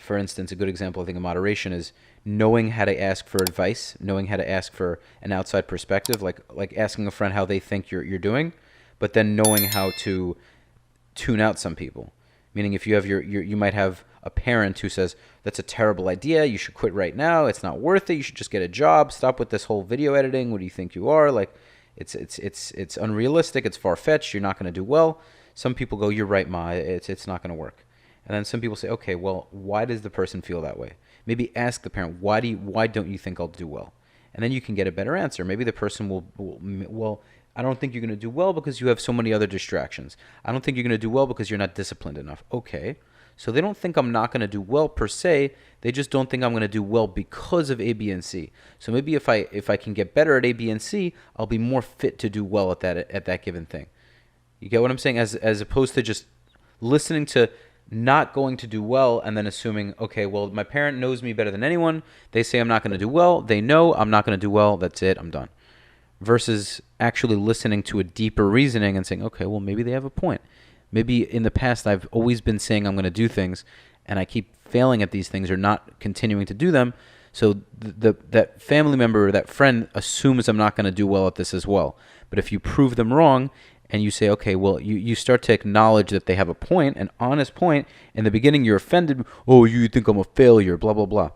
for instance, a good example I think of moderation is knowing how to ask for advice, knowing how to ask for an outside perspective, like asking a friend how they think you're doing, but then knowing how to tune out some people. Meaning if you have you might have a parent who says, that's a terrible idea, you should quit right now, it's not worth it, you should just get a job, stop with this whole video editing, what do you think you are? Like it's unrealistic, it's far-fetched, you're not going to do well. Some people go, you're right, Ma, it's not going to work. And then some people say, okay, well, why does the person feel that way? Maybe ask the parent, why don't you think I'll do well? And then you can get a better answer. Maybe the person will I don't think you're going to do well because you have so many other distractions. I don't think you're going to do well because you're not disciplined enough. Okay. So they don't think I'm not going to do well per se. They just don't think I'm going to do well because of A, B, and C. So maybe if I can get better at A, B, and C, I'll be more fit to do well at that given thing. You get what I'm saying? As opposed to just listening to not going to do well and then assuming, okay, well, my parent knows me better than anyone. They say I'm not going to do well. They know I'm not going to do well. That's it. I'm done. Versus actually listening to a deeper reasoning and saying, okay, well, maybe they have a point. Maybe in the past I've always been saying I'm going to do things and I keep failing at these things or not continuing to do them. So that family member or that friend assumes I'm not going to do well at this as well. But if you prove them wrong and you say, okay, well, you start to acknowledge that they have a point, an honest point. In the beginning, you're offended. Oh, you think I'm a failure, blah, blah, blah.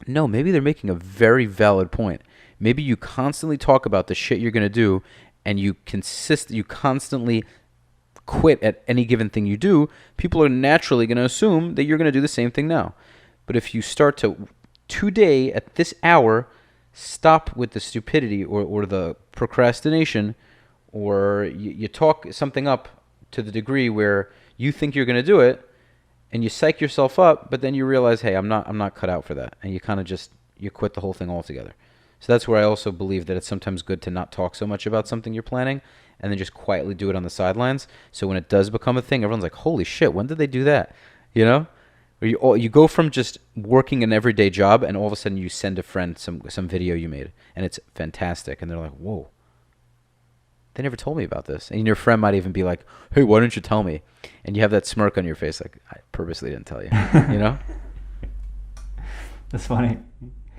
No, maybe they're making a very valid point. Maybe you constantly talk about the shit you're going to do and you constantly quit at any given thing you do. People are naturally going to assume that you're going to do the same thing now. But if you start to, today, at this hour, stop with the stupidity or the procrastination, or you talk something up to the degree where you think you're going to do it and you psych yourself up, but then you realize, hey, I'm not cut out for that. And you kind of you quit the whole thing altogether. So that's where I also believe that it's sometimes good to not talk so much about something you're planning and then just quietly do it on the sidelines. So when it does become a thing, everyone's like, holy shit, when did they do that? You know? Or you go from just working an everyday job and all of a sudden you send a friend some video you made and it's fantastic. And they're like, whoa, they never told me about this. And your friend might even be like, hey, why didn't you tell me? And you have that smirk on your face like, I purposely didn't tell you, you know? That's funny.